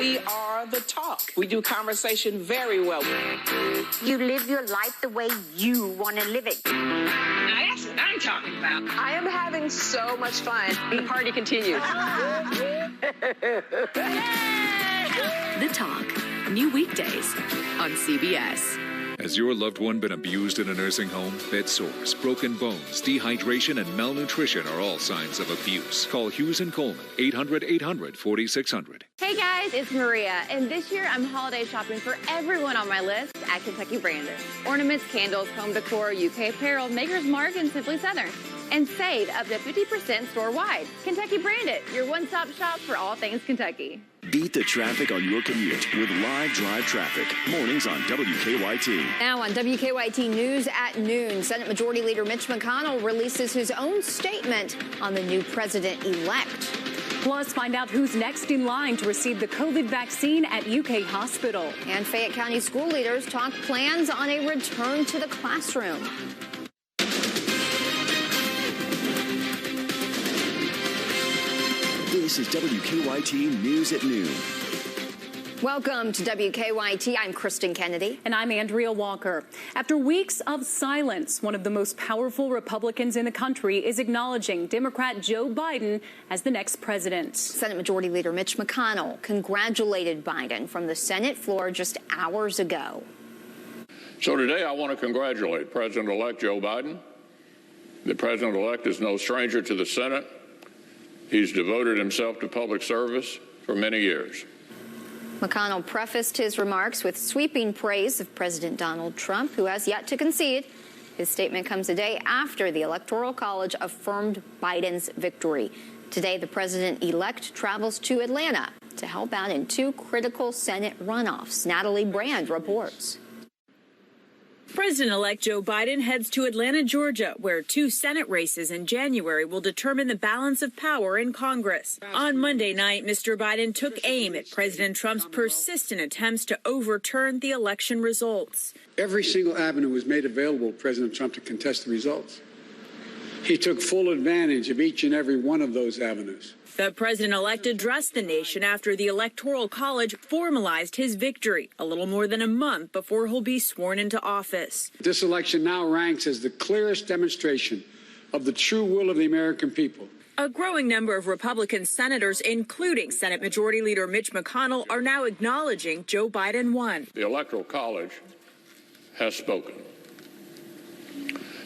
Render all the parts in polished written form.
We are the talk. We do conversation very well. You live your life the way you want to live it. Now that's what I'm talking about. I am having so much fun. The party continues. The Talk. New weekdays on CBS. Has your loved one been abused in a nursing home? Bed sores, broken bones, dehydration, and malnutrition are all signs of abuse. Call Hughes & Coleman, 800-800-4600. Hey guys, it's Maria, and this year I'm holiday shopping for everyone on my list at Kentucky Branded. Ornaments, candles, home decor, UK apparel, Maker's Mark, and Simply Southern. And save up to 50% store-wide. Kentucky Branded, your one-stop shop for all things Kentucky. Beat the traffic on your commute with Live Drive Traffic. Mornings on WKYT. Now on WKYT News at noon, Senate Majority Leader Mitch McConnell releases his own statement on the new president-elect. Plus, find out who's next in line to receive the COVID vaccine at UK Hospital. And Fayette County school leaders talk plans on a return to the classroom. This is WKYT News at noon. Welcome to WKYT. I'm Kristen Kennedy. And I'm Andrea Walker. After weeks of silence, one of the most powerful Republicans in the country is acknowledging Democrat Joe Biden as the next president. Senate Majority Leader Mitch McConnell congratulated Biden from the Senate floor just hours ago. So today I want to congratulate President-elect Joe Biden. The President-elect is no stranger to the Senate. He's devoted himself to public service for many years. McConnell prefaced his remarks with sweeping praise of President Donald Trump, who has yet to concede. His statement comes a day after the Electoral College affirmed Biden's victory. Today, the president-elect travels to Atlanta to help out in two critical Senate runoffs. Natalie Brand reports. President-elect Joe Biden heads to Atlanta, Georgia, where two Senate races in January will determine the balance of power in Congress. On Monday night, Mr. Biden took aim at President Trump's persistent attempts to overturn the election results. Every single avenue was made available to President Trump to contest the results. He took full advantage of each and every one of those avenues. The president-elect addressed the nation after the Electoral College formalized his victory a little more than a month before he'll be sworn into office. This election now ranks as the clearest demonstration of the true will of the American people. A growing number of Republican senators, including Senate Majority Leader Mitch McConnell, are now acknowledging Joe Biden won. The Electoral College has spoken.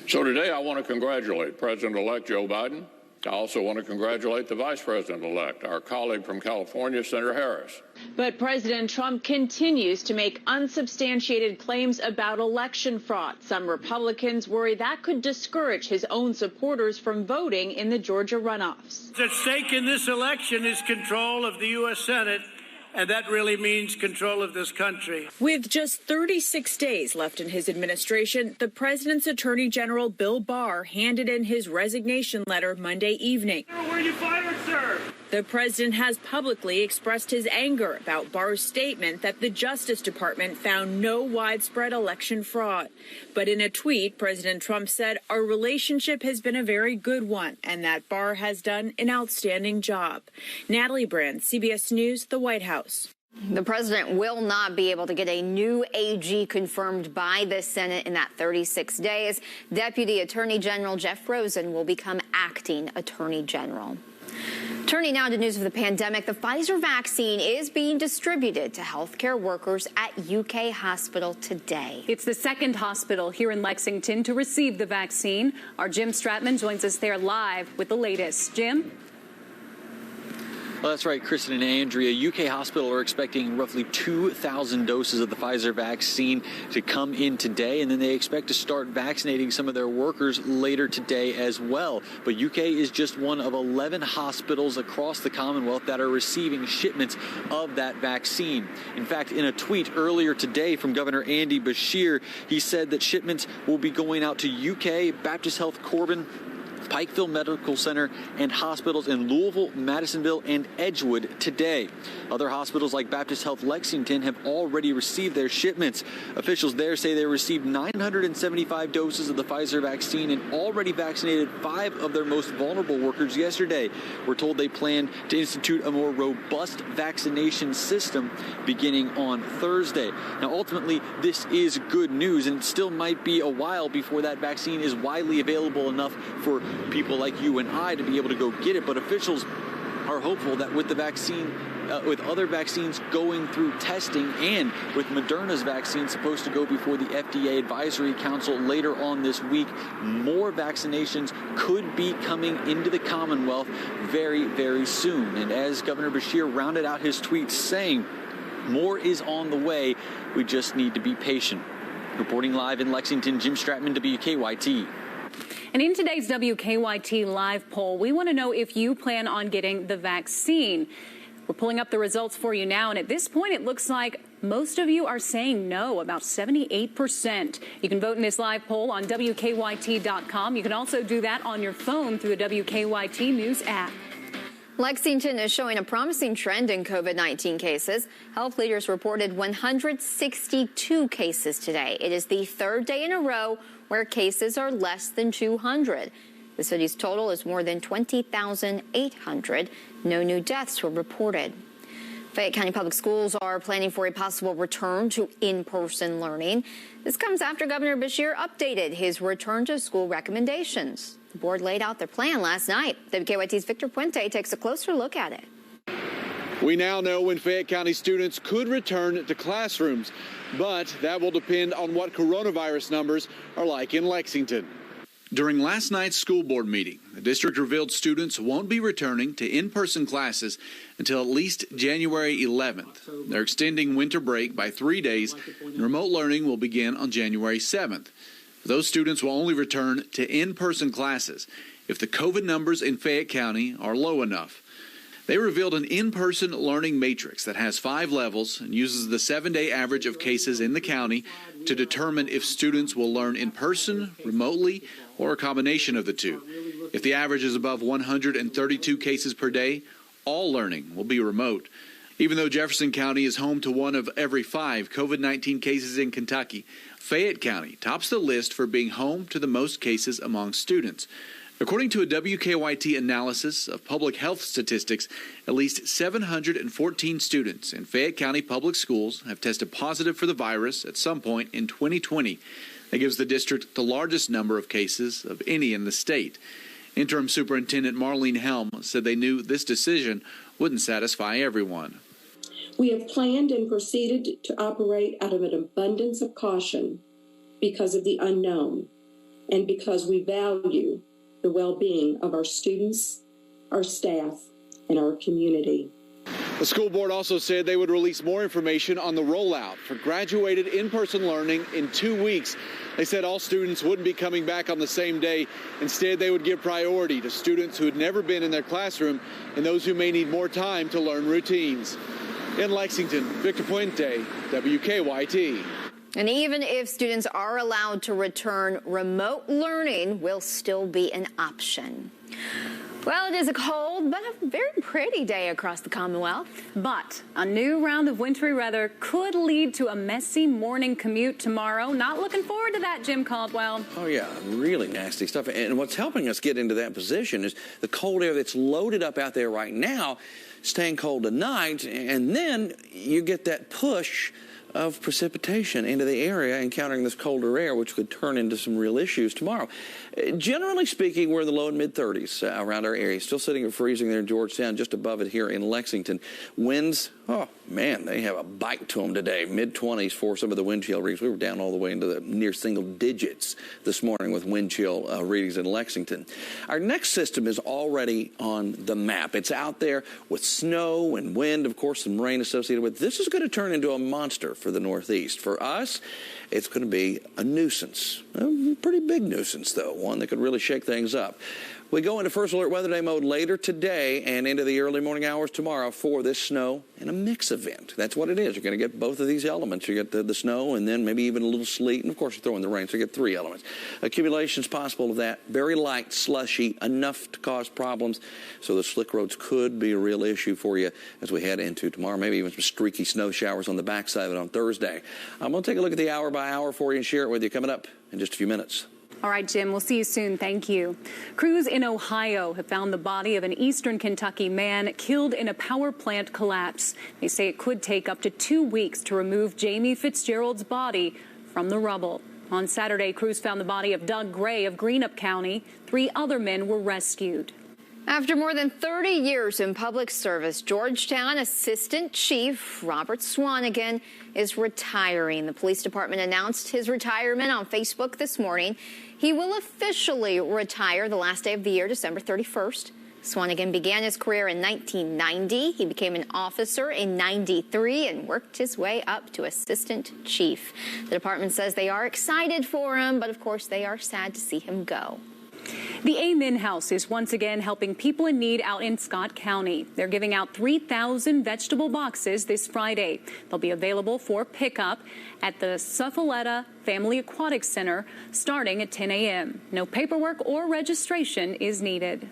So today I want to congratulate President-elect Joe Biden. I also want to congratulate the Vice President-elect, our colleague from California, Senator Harris. But President Trump continues to make unsubstantiated claims about election fraud. Some Republicans worry that could discourage his own supporters from voting in the Georgia runoffs. At stake in this election is control of the U.S. Senate, and that really means control of this country. With just 36 days left in his administration, the president's Attorney General Bill Barr handed in his resignation letter Monday evening. Where are you fired, sir? The president has publicly expressed his anger about Barr's statement that the Justice Department found no widespread election fraud. But in a tweet, President Trump said, "Our relationship has been a very good one, and that Barr has done an outstanding job." Natalie Brand, CBS News, the White House. The president will not be able to get a new AG confirmed by the Senate in that 36 days. Deputy Attorney General Jeff Rosen will become acting Attorney General. Turning now to news of the pandemic, the Pfizer vaccine is being distributed to healthcare workers at UK Hospital today. It's the second hospital here in Lexington to receive the vaccine. Our Jim Stratman joins us there live with the latest. Jim? Well, that's right, Kristen and Andrea. UK Hospital are expecting roughly 2,000 doses of the Pfizer vaccine to come in today, and then they expect to start vaccinating some of their workers later today as well. But UK is just one of 11 hospitals across the Commonwealth that are receiving shipments of that vaccine. In fact, in a tweet earlier today from Governor Andy Bashir, he said that shipments will be going out to UK, Baptist Health Corbin, Pikeville Medical Center, and hospitals in Louisville, Madisonville, and Edgewood today. Other hospitals like Baptist Health Lexington have already received their shipments. Officials there say they received 975 doses of the Pfizer vaccine and already vaccinated 5 of their most vulnerable workers yesterday. We're told they plan to institute a more robust vaccination system beginning on Thursday. Now, ultimately, this is good news, and it still might be a while before that vaccine is widely available enough for people like you and I to be able to go get it. But officials are hopeful that with the vaccine, with other vaccines going through testing and with Moderna's vaccine supposed to go before the FDA Advisory Council later on this week, more vaccinations could be coming into the Commonwealth very, very soon. And as Governor Beshear rounded out his tweet saying, more is on the way. We just need to be patient. Reporting live in Lexington, Jim Stratman, WKYT. And in today's WKYT live poll, we want to know if you plan on getting the vaccine. We're pulling up the results for you now, and at this point, it looks like most of you are saying no, about 78%. You can vote in this live poll on WKYT.com. You can also do that on your phone through the WKYT News app. Lexington is showing a promising trend in COVID-19 cases. Health leaders reported 162 cases today. It is the third day in a row where cases are less than 200. The city's total is more than 20,800. No new deaths were reported. Fayette County Public Schools are planning for a possible return to in-person learning. This comes after Governor Beshear updated his return to school recommendations. The board laid out their plan last night. WKYT's Victor Puente takes a closer look at it. We now know when Fayette County students could return to classrooms, but that will depend on what coronavirus numbers are like in Lexington. During last night's school board meeting, the district revealed students won't be returning to in-person classes until at least January 11th. They're extending winter break by 3 days, and remote learning will begin on January 7th. Those students will only return to in-person classes if the COVID numbers in Fayette County are low enough. They revealed an in-person learning matrix that has 5 levels and uses the 7-day average of cases in the county to determine if students will learn in person, remotely, or a combination of the two. If the average is above 132 cases per day, all learning will be remote. Even though Jefferson County is home to 1 of every 5 COVID-19 cases in Kentucky, Fayette County tops the list for being home to the most cases among students. According to a WKYT analysis of public health statistics, at least 714 students in Fayette County public schools have tested positive for the virus at some point in 2020. That gives the district the largest number of cases of any in the state. Interim Superintendent Marlene Helm said they knew this decision wouldn't satisfy everyone. We have planned and proceeded to operate out of an abundance of caution because of the unknown and because we value the well-being of our students, our staff, and our community. The school board also said they would release more information on the rollout for graduated in-person learning in 2 weeks. They said all students wouldn't be coming back on the same day. Instead, they would give priority to students who had never been in their classroom and those who may need more time to learn routines. In Lexington, Victor Puente, WKYT. And even if students are allowed to return, remote learning will still be an option. Well, it is a cold but a very pretty day across the Commonwealth. But a new round of wintry weather could lead to a messy morning commute tomorrow. Not looking forward to that, Jim Caldwell. Oh, yeah, really nasty stuff. And what's helping us get into that position is the cold air that's loaded up out there right now, staying cold tonight, and then you get that push of precipitation into the area, encountering this colder air, which could turn into some real issues tomorrow. Generally speaking, we're in the low and mid-30s around our area. Still sitting at freezing there in Georgetown, just above it here in Lexington. Winds, oh, man, they have a bite to them today. Mid-20s for some of the wind chill readings. We were down all the way into the near single digits this morning with wind chill readings in Lexington. Our next system is already on the map. It's out there with snow and wind, of course, some rain associated with it. This is going to turn into a monster for the Northeast. For us, it's going to be a nuisance. A pretty big nuisance, though. One that could really shake things up. We go into first alert weather day mode later today and into the early morning hours tomorrow for this snow and a mix event. That's what it is. You're going to get both of these elements. You get the snow and then maybe even a little sleet. And, of course, you throw in the rain, so you get 3 elements. Accumulations possible of that. Very light, slushy, enough to cause problems. So the slick roads could be a real issue for you as we head into tomorrow. Maybe even some streaky snow showers on the backside of it on Thursday. I'm going to take a look at the hour by hour for you and share it with you coming up in just a few minutes. All right, Jim, we'll see you soon. Thank you. Crews in Ohio have found the body of an eastern Kentucky man killed in a power plant collapse. They say it could take up to 2 weeks to remove Jamie Fitzgerald's body from the rubble. On Saturday, crews found the body of Doug Gray of Greenup County. 3 other men were rescued. After more than 30 years in public service, Georgetown Assistant Chief Robert Swanigan is retiring. The police department announced his retirement on Facebook this morning. He will officially retire the last day of the year, December 31st. Swanigan began his career in 1990. He became an officer in 93 and worked his way up to assistant chief. The department says they are excited for him, but of course they are sad to see him go. The Amen House is once again helping people in need out in Scott County. They're giving out 3,000 vegetable boxes this Friday. They'll be available for pickup at the Suffaletta Family Aquatic Center starting at 10 a.m. No paperwork or registration is needed.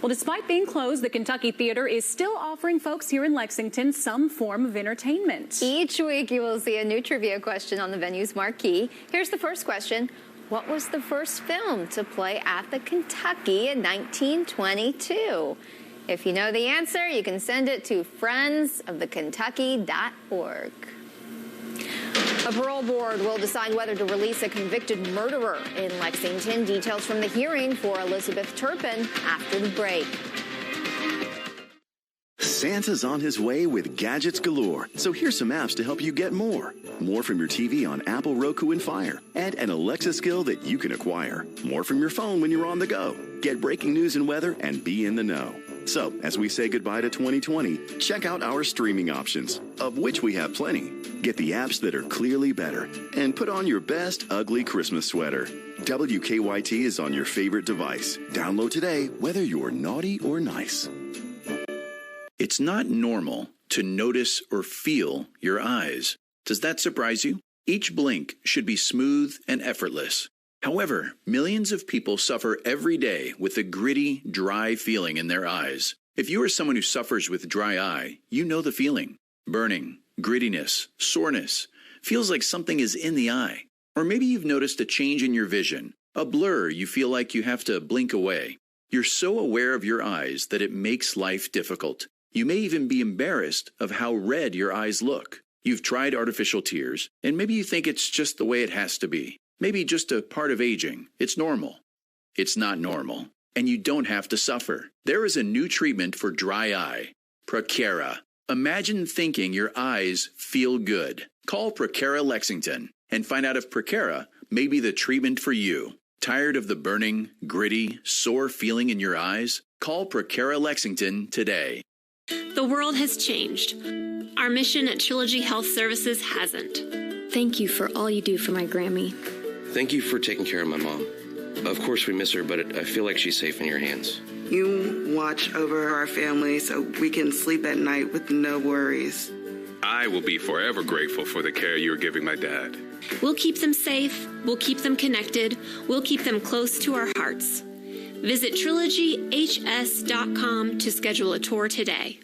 Well, despite being closed, the Kentucky Theater is still offering folks here in Lexington some form of entertainment. Each week you will see a new trivia question on the venue's marquee. Here's the first question. What was the first film to play at the Kentucky in 1922? If you know the answer, you can send it to friendsofthekentucky.org. A parole board will decide whether to release a convicted murderer in Lexington. Details from the hearing for Elizabeth Turpin after the break. Santa's on his way with gadgets galore, so here's some apps to help you get more. More from your TV on Apple, Roku, and Fire. And an Alexa skill that you can acquire. More from your phone when you're on the go. Get breaking news and weather and be in the know. So, as we say goodbye to 2020, check out our streaming options, of which we have plenty. Get the apps that are clearly better, and put on your best ugly Christmas sweater. WKYT is on your favorite device. Download today, whether you're naughty or nice. It's not normal to notice or feel your eyes. Does that surprise you? Each blink should be smooth and effortless. However, millions of people suffer every day with a gritty, dry feeling in their eyes. If you are someone who suffers with dry eye, you know the feeling. Burning, grittiness, soreness. Feels like something is in the eye. Or maybe you've noticed a change in your vision, a blur you feel like you have to blink away. You're so aware of your eyes that it makes life difficult. You may even be embarrassed of how red your eyes look. You've tried artificial tears, and maybe you think it's just the way it has to be. Maybe just a part of aging. It's normal. It's not normal, and you don't have to suffer. There is a new treatment for dry eye, Procera. Imagine thinking your eyes feel good. Call Procera Lexington and find out if Procera may be the treatment for you. Tired of the burning, gritty, sore feeling in your eyes? Call Procera Lexington today. The world has changed. Our mission at Trilogy Health Services hasn't. Thank you for all you do for my Grammy. Thank you for taking care of my mom. Of course we miss her, but I feel like she's safe in your hands. You watch over our family so we can sleep at night with no worries. I will be forever grateful for the care you're giving my dad. We'll keep them safe. We'll keep them connected. We'll keep them close to our hearts. Visit TrilogyHS.com to schedule a tour today.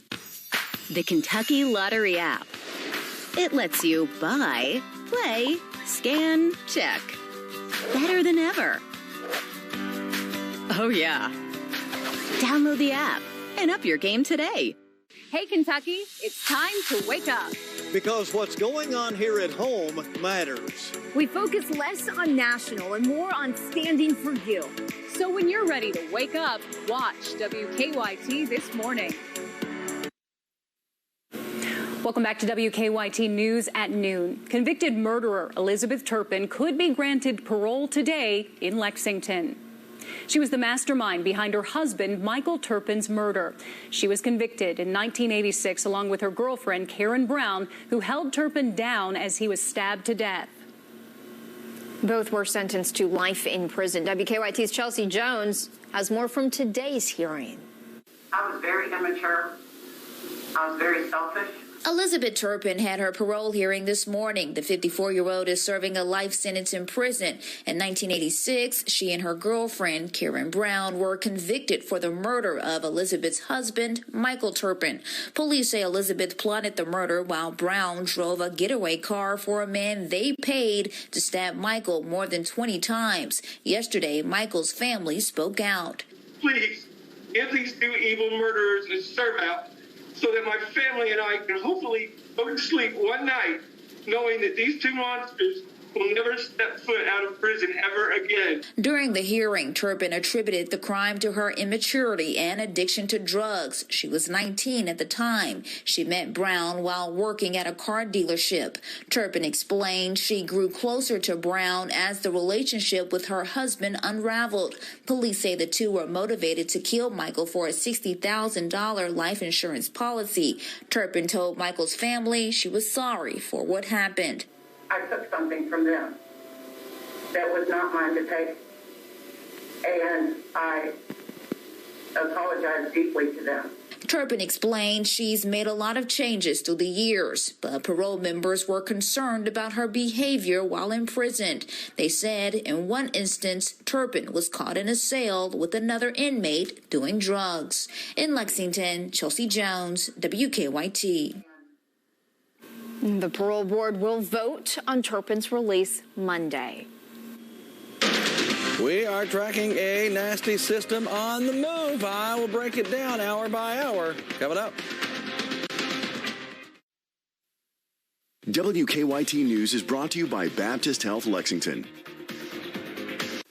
The Kentucky Lottery app. It lets you buy, play, scan, check. Better than ever. Oh, yeah. Download the app and up your game today. Hey, Kentucky, it's time to wake up. Because what's going on here at home matters. We focus less on national and more on standing for you. So when you're ready to wake up, watch WKYT This Morning. Welcome back to WKYT News at noon. Convicted murderer Elizabeth Turpin could be granted parole today in Lexington. She was the mastermind behind her husband, Michael Turpin's murder. She was convicted in 1986 along with her girlfriend, Karen Brown, who held Turpin down as he was stabbed to death. Both were sentenced to life in prison. WKYT's Chelsea Jones has more from today's hearing. I was very immature. I was very selfish. Elizabeth Turpin had her parole hearing this morning. The 54-year-old is serving a life sentence in prison. In 1986, she and her girlfriend, Karen Brown, were convicted for the murder of Elizabeth's husband, Michael Turpin. Police say Elizabeth plotted the murder while Brown drove a getaway car for a man they paid to stab Michael more than 20 times. Yesterday, Michael's family spoke out. Please, give these two evil murderers a serve out, so that my family and I can hopefully go to sleep one night knowing that these two monsters will never step foot out of prison ever again. During the hearing, Turpin attributed the crime to her immaturity and addiction to drugs. She was 19 at the time. She met Brown while working at a car dealership. Turpin explained she grew closer to Brown as the relationship with her husband unraveled. Police say the two were motivated to kill Michael for a $60,000 life insurance policy. Turpin told Michael's family she was sorry for what happened. I took something from them that was not mine to take, and I apologize deeply to them. Turpin explained she's made a lot of changes through the years, but parole members were concerned about her behavior while imprisoned. They said in one instance, Turpin was caught in a cell with another inmate doing drugs. In Lexington, Chelsea Jones, WKYT. The parole board will vote on Turpin's release Monday. We are tracking a nasty system on the move. I will break it down hour by hour. Coming up. WKYT News is brought to you by Baptist Health Lexington.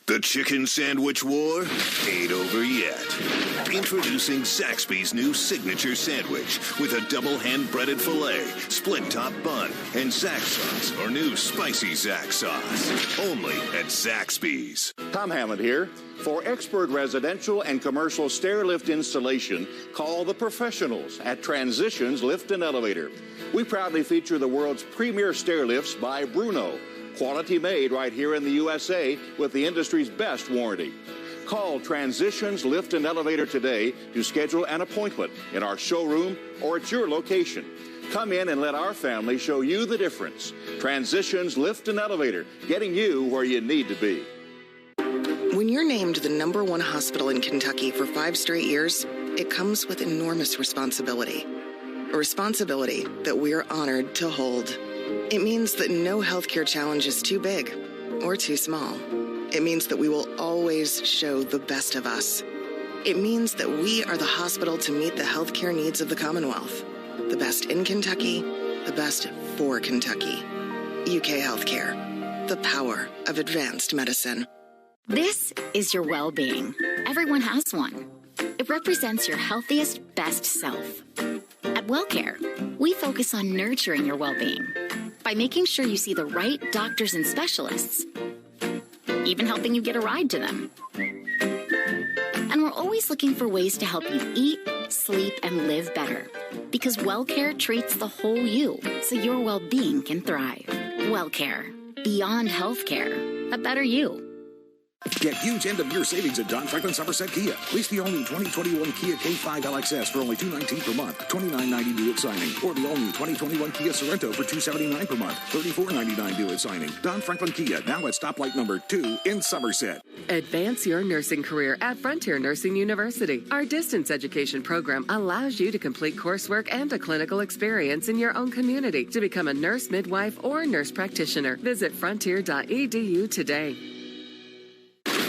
The chicken sandwich war ain't over yet. Introducing Zaxby's new signature sandwich with a double hand-breaded filet, split-top bun, and Zax sauce, or new spicy Zax sauce. Only at Zaxby's. Tom Hammond here. For expert residential and commercial stair lift installation, call the professionals at Transitions Lift and Elevator. We proudly feature the world's premier stair lifts by Bruno. Quality made right here in the USA with the industry's best warranty. Call Transitions Lift and Elevator today to schedule an appointment in our showroom or at your location. Come in and let our family show you the difference. Transitions Lift and Elevator, getting you where you need to be. When you're named the #1 hospital in Kentucky for 5 straight years, it comes with enormous responsibility. A responsibility that we are honored to hold. It means that no healthcare challenge is too big or too small. It means that we will always show the best of us. It means that we are the hospital to meet the healthcare needs of the Commonwealth. The best in Kentucky, the best for Kentucky. UK Healthcare, the power of advanced medicine. This is your well-being. Everyone has one. It represents your healthiest, best self. At WellCare, we focus on nurturing your well-being by making sure you see the right doctors and specialists, even helping you get a ride to them. And we're always looking for ways to help you eat, sleep, and live better, because WellCare treats the whole you so your well-being can thrive. WellCare, beyond healthcare, a better you. Get huge end-of-year savings at Don Franklin Somerset Kia. Lease the all-new 2021 Kia K5 LXS for only $219 per month, $29.90 due at signing. Or the all-new 2021 Kia Sorento for $279 per month, $34.99 due at signing. Don Franklin Kia, now at stoplight number 2 in Somerset. Advance your nursing career at Frontier Nursing University. Our distance education program allows you to complete coursework and a clinical experience in your own community to become a nurse midwife or nurse practitioner. Visit frontier.edu today.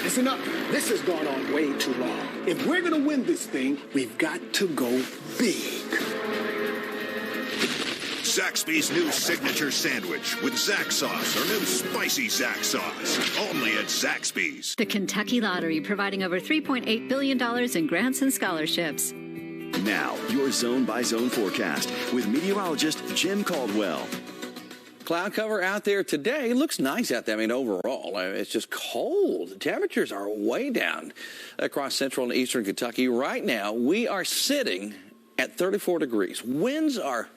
Listen up. This has gone on way too long. If we're going to win this thing, we've got to go big. Zaxby's new signature sandwich with Zax sauce or new spicy Zax sauce. Only at Zaxby's. The Kentucky Lottery providing over $3.8 billion in grants and scholarships. Now, your zone-by-zone forecast with meteorologist Jim Caldwell. Cloud cover out there today. Looks nice out there. I mean, overall, it's just cold. The temperatures are way down across central and eastern Kentucky. Right now, we are sitting at 34 degrees. Winds are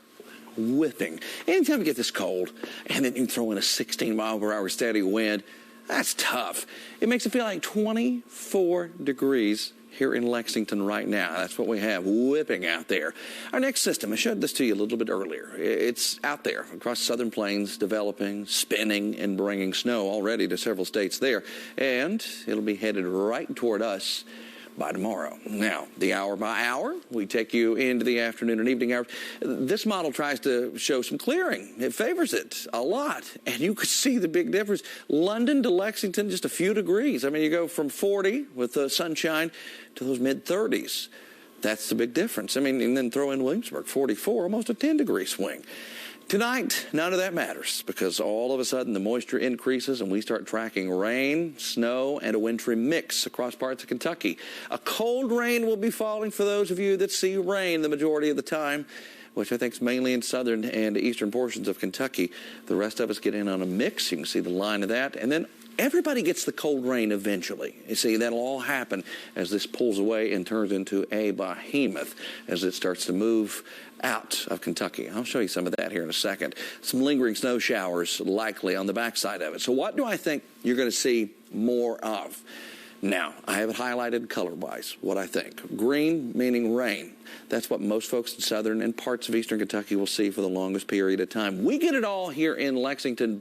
whipping. Anytime you get this cold, and then you throw in a 16-mile-per-hour steady wind, that's tough. It makes it feel like 24 degrees here in Lexington right now. That's what we have whipping out there. Our next system, I showed this to you a little bit earlier. It's out there across southern plains, developing, spinning, and bringing snow already to several states there. And it'll be headed right toward us by tomorrow. Now, the hour by hour, we take you into the afternoon and evening hours. This model tries to show some clearing. It favors it a lot, and you could see the big difference. London to Lexington, just a few degrees. I mean, you go from 40 with the sunshine to those mid-30s. That's the big difference. I mean, and then throw in Williamsburg, 44, almost a 10-degree swing. Tonight, none of that matters because all of a sudden the moisture increases and we start tracking rain, snow, and a wintry mix across parts of Kentucky. A cold rain will be falling for those of you that see rain the majority of the time, which I think is mainly in southern and eastern portions of Kentucky. The rest of us get in on a mix. You can see the line of that. And then everybody gets the cold rain eventually. You see, that'll all happen as this pulls away and turns into a behemoth as it starts to move out of Kentucky. I'll show you some of that here in a second. Some lingering snow showers likely on the backside of it. So what do I think you're going to see more of? Now, I have it highlighted color-wise, what I think. Green meaning rain. That's what most folks in southern and parts of eastern Kentucky will see for the longest period of time. We get it all here in Lexington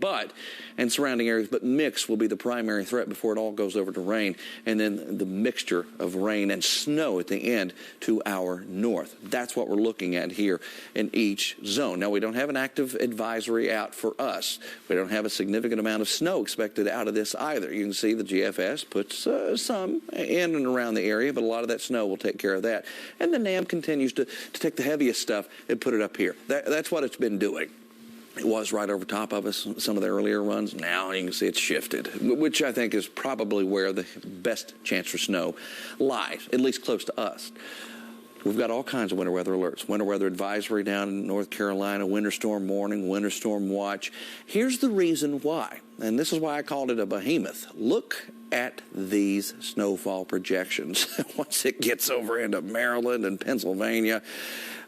and surrounding areas, but mix will be the primary threat before it all goes over to rain, and then the mixture of rain and snow at the end to our north. That's what we're looking at here in each zone. Now, we don't have an active advisory out for us. We don't have a significant amount of snow expected out of this either. You can see the GFS puts some in and around the area, but a lot of that snow will take care of that. And the NAM continues to take the heaviest stuff and put it up here. That's what it's been doing. It was right over top of us some of the earlier runs. Now you can see it's shifted, which I think is probably where the best chance for snow lies, at least close to us. We've got all kinds of winter weather alerts. Winter weather advisory down in North Carolina, winter storm warning, winter storm watch. Here's the reason why, and this is why I called it a behemoth. Look at these snowfall projections. Once it gets over into Maryland and Pennsylvania,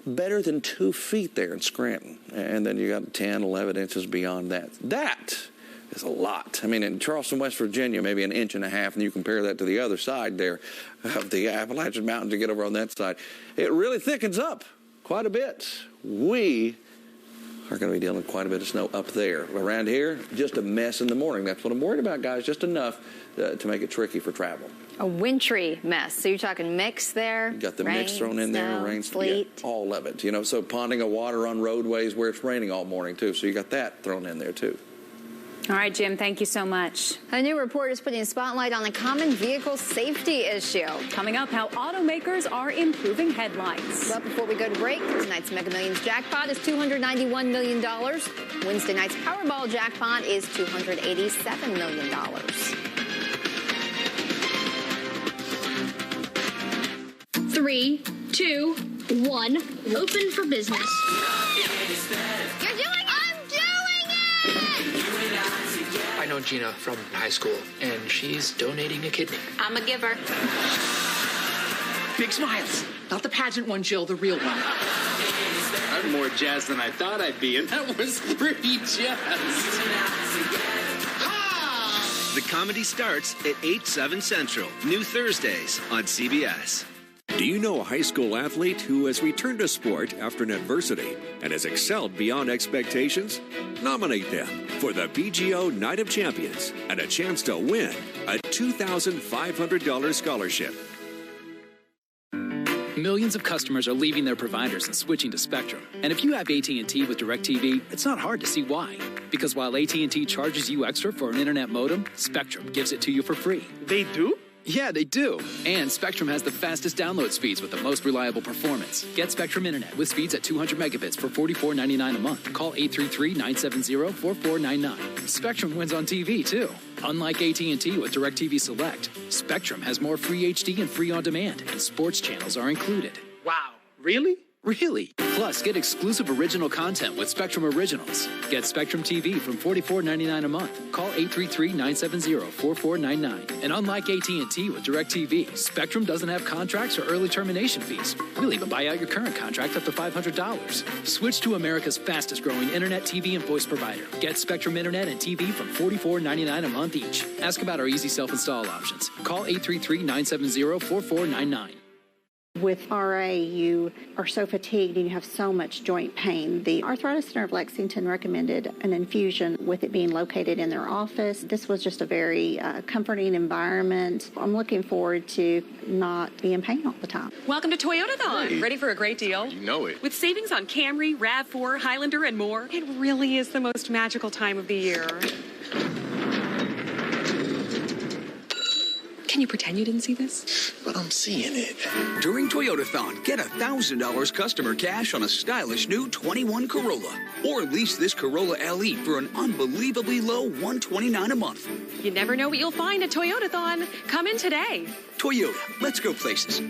better than 2 feet there in Scranton. And then you got 10, 11 inches beyond that. That is a lot. I mean, in Charleston, West Virginia, maybe 1.5 inches, and you compare that to the other side there of the Appalachian Mountains to get over on that side. It really thickens up quite a bit. We are going to be dealing with quite a bit of snow up there. Around here, just a mess in the morning. That's what I'm worried about, guys, just enough to make it tricky for travel. A wintry mess. So you're talking mix there? You got the rain, mix thrown in there, rain, sleet. Yeah, all of it. You know, so ponding of water on roadways where it's raining all morning, too. So you got that thrown in there, too. All right, Jim, thank you so much. A new report is putting a spotlight on the common vehicle safety issue. Coming up, how automakers are improving headlights. But before we go to break, tonight's Mega Millions jackpot is $291 million. Wednesday night's Powerball jackpot is $287 million. 3, 2, 1. Open for business. You're doing it! I'm doing it! I know Gina from high school, and she's donating a kidney. I'm a giver. Big smiles. Not the pageant one, Jill, the real one. I'm more jazzed than I thought I'd be, and that was pretty jazzed. The comedy starts at 8, 7 Central, new Thursdays on CBS. Do you know a high school athlete who has returned to sport after an adversity and has excelled beyond expectations? Nominate them for the PGO Night of Champions and a chance to win a $2,500 scholarship. Millions of customers are leaving their providers and switching to Spectrum. And if you have AT&T with DirecTV, it's not hard to see why. Because while AT&T charges you extra for an internet modem, Spectrum gives it to you for free. They do? Yeah, they do. And Spectrum has the fastest download speeds with the most reliable performance. Get Spectrum Internet with speeds at 200 megabits for $44.99 a month. Call 833-970-4499. Spectrum wins on TV, too. Unlike AT&T with DirecTV Select, Spectrum has more free HD and free on demand, and sports channels are included. Wow, really? Really? Plus, get exclusive original content with Spectrum Originals. Get Spectrum TV from $44.99 a month. Call 833-970-4499. And unlike AT&T with DirecTV, Spectrum doesn't have contracts or early termination fees. We'll even buy out your current contract up to $500. Switch to America's fastest growing internet, TV, and voice provider. Get Spectrum Internet and TV from $44.99 a month each. Ask about our easy self-install options. Call 833-970-4499. With RA, you are so fatigued and you have so much joint pain. The Arthritis Center of Lexington recommended an infusion with it being located in their office. This was just a very comforting environment. I'm looking forward to not being in pain all the time. Welcome to Toyotathon. Hey. Ready for a great deal? You know it. With savings on Camry, RAV4, Highlander, and more, it really is the most magical time of the year. Can you pretend you didn't see this? But I'm seeing it. During Toyotathon, get $1,000 customer cash on a stylish new 21 Corolla. Or lease this Corolla LE for an unbelievably low $129 a month. You never know what you'll find at Toyotathon. Come in today. Toyota, let's go places.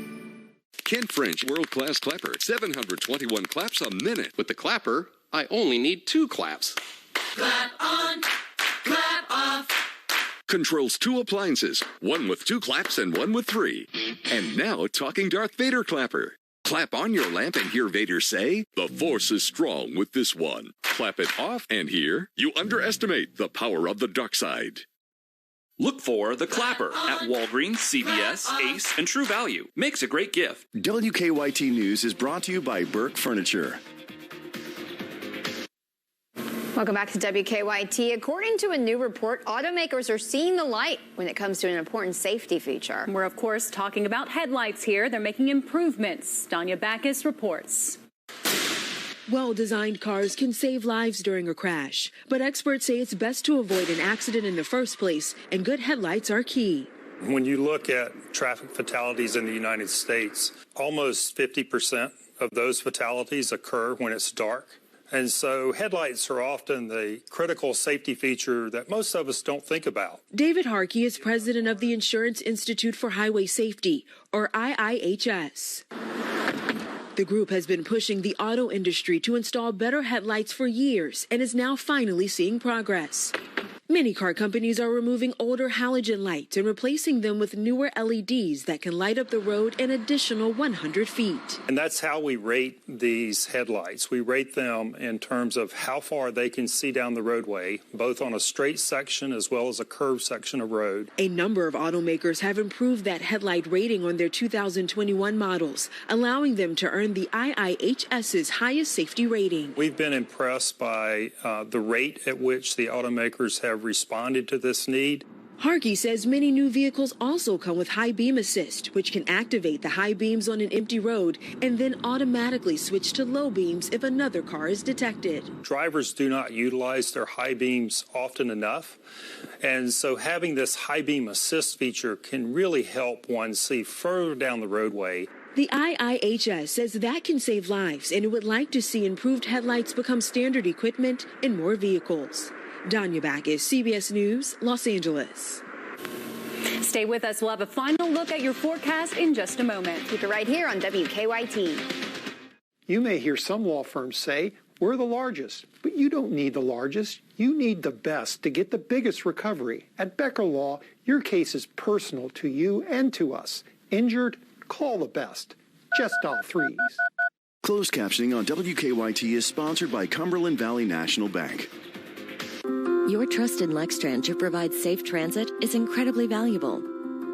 Kent French World-Class Clapper. 721 claps a minute. With the clapper, I only need 2 claps. Clap on, clap off. Controls 2 appliances, one with 2 claps and one with 3. And now, talking Darth Vader clapper. Clap on your lamp and hear Vader say, "The Force is strong with this one." Clap it off and hear, "You underestimate the power of the dark side." Look for the Clapper at Walgreens, CVS, Ace, and True Value. Makes a great gift. WKYT News is brought to you by Burke FURNITURE. Welcome back to WKYT. According to a new report, automakers are seeing the light when it comes to an important safety feature. We're, of course, talking about headlights here. They're making improvements. Danya Backus reports. Well-designed cars can save lives during a crash, but experts say it's best to avoid an accident in the first place, and good headlights are key. When you look at traffic fatalities in the United States, almost 50% of those fatalities occur when it's dark. And so headlights are often the critical safety feature that most of us don't think about. David Harkey is president of the Insurance Institute for Highway Safety, or IIHS. The group has been pushing the auto industry to install better headlights for years and is now finally seeing progress. Many car companies are removing older halogen lights and replacing them with newer LEDs that can light up the road an additional 100 feet. And that's how we rate these headlights. We rate them in terms of how far they can see down the roadway, both on a straight section as well as a curved section of road. A number of automakers have improved that headlight rating on their 2021 models, allowing them to earn the IIHS's highest safety rating. We've been impressed by the rate at which the automakers have responded to this need. Harkey says many new vehicles also come with high beam assist, which can activate the high beams on an empty road and then automatically switch to low beams if another car is detected. Drivers do not utilize their high beams often enough, and so having this high beam assist feature can really help one see further down the roadway. The IIHS says that can save lives, and it would like to see improved headlights become standard equipment in more vehicles. Danya Backus, CBS News, Los Angeles. Stay with us. We'll have a final look at your forecast in just a moment. Keep it right here on WKYT. You may hear some law firms say, we're the largest, but you don't need the largest. You need the best to get the biggest recovery. At Becker Law, your case is personal to you and to us. Injured? Call the best. Just all threes. Closed captioning on WKYT is sponsored by Cumberland Valley National Bank. Your trust in LEXINGTON to provide safe transit is incredibly valuable.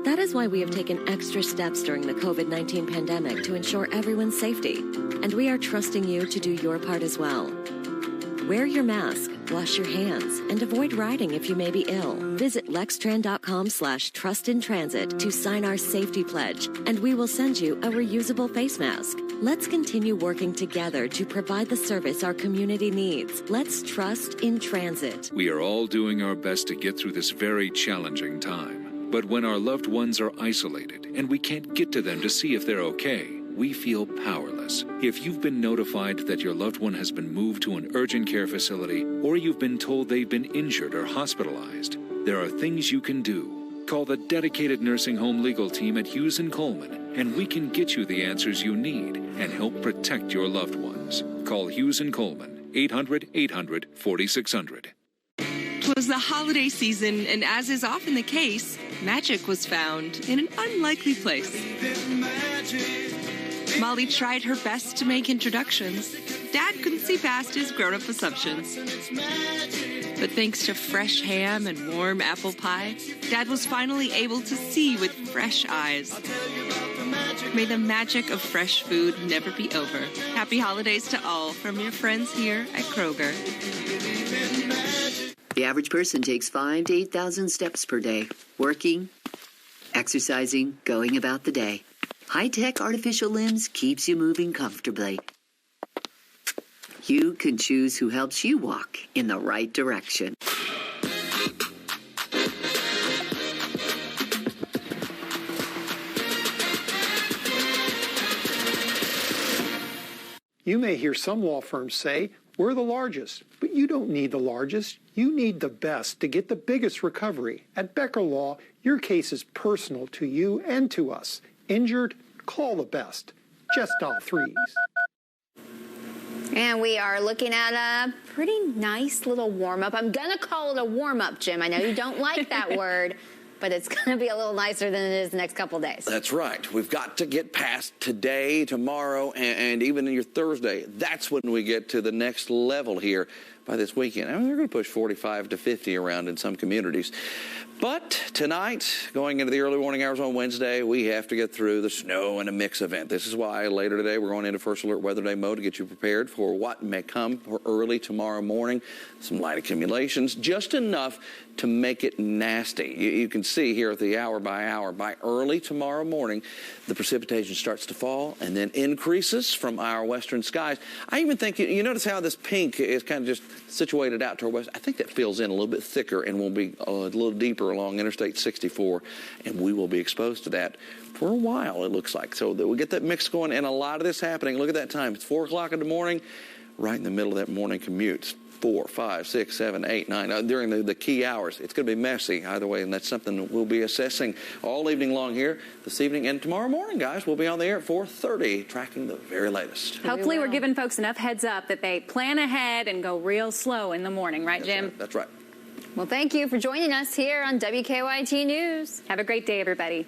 That is why we have taken extra steps during the COVID-19 pandemic to ensure everyone's safety, and we are trusting you to do your part as well. Wear your mask, wash your hands, and avoid riding if you may be ill. Visit lextran.com/trustintransit to sign our safety pledge, and we will send you a reusable face mask. Let's continue working together to provide the service our community needs. Let's trust in transit. We are all doing our best to get through this very challenging time. But when our loved ones are isolated and we can't get to them to see if they're okay, we feel powerless. If you've been notified that your loved one has been moved to an urgent care facility, or you've been told they've been injured or hospitalized, there are things you can do. Call the dedicated nursing home legal team at Hughes & Coleman, and we can get you the answers you need and help protect your loved ones. Call Hughes & Coleman, 800-800-4600. 'Twas the holiday season, and as is often the case, magic was found in an unlikely place. Molly tried her best to make introductions. Dad couldn't see past his grown-up assumptions. But thanks to fresh ham and warm apple pie, Dad was finally able to see with fresh eyes. May the magic of fresh food never be over. Happy holidays to all from your friends here at Kroger. The average person takes 5,000 to 8,000 steps per day, working, exercising, going about the day. High-tech artificial limbs keeps you moving comfortably. You can choose who helps you walk in the right direction. You may hear some law firms say, we're the largest, but you don't need the largest. You need the best to get the biggest recovery. At Becker Law, your case is personal to you and to us. Injured? Call the best. Just dial 3s. And we are looking at a pretty nice little warm-up. I'm going to call it a warm-up, Jim. I know you don't like that word, but it's going to be a little nicer than it is the next couple days. That's right. We've got to get past today, tomorrow, and even your Thursday. That's when we get to the next level here by this weekend. I mean, they're going to push 45 to 50 around in some communities. But tonight, going into the early morning hours on Wednesday, we have to get through the snow and a mix event. This is why later today we're going into First Alert Weather Day mode to get you prepared for what may come for early tomorrow morning. Some light accumulations, just enough to make it nasty. You can see here at the hour, by early tomorrow morning, the precipitation starts to fall and then increases from our western skies. I even think, you notice how this pink is kind of just situated out to our west. I think that fills in a little bit thicker and will be a little deeper along Interstate 64, and we will be exposed to that for a while, it looks like. So that we get that mix going, and a lot of this happening. Look at that time. It's 4 o'clock in the morning, right in the middle of that morning commute. 4, 5, 6, 7, 8, 9, during the key hours. It's going to be messy either way, and that's something that we'll be assessing all evening long here this evening. And tomorrow morning, guys, we'll be on the air at 4:30, tracking the very latest. Hopefully we're giving folks enough heads up that they plan ahead and go real slow in the morning, right, Jim? That's right. Well, thank you for joining us here on WKYT News. Have a great day, everybody.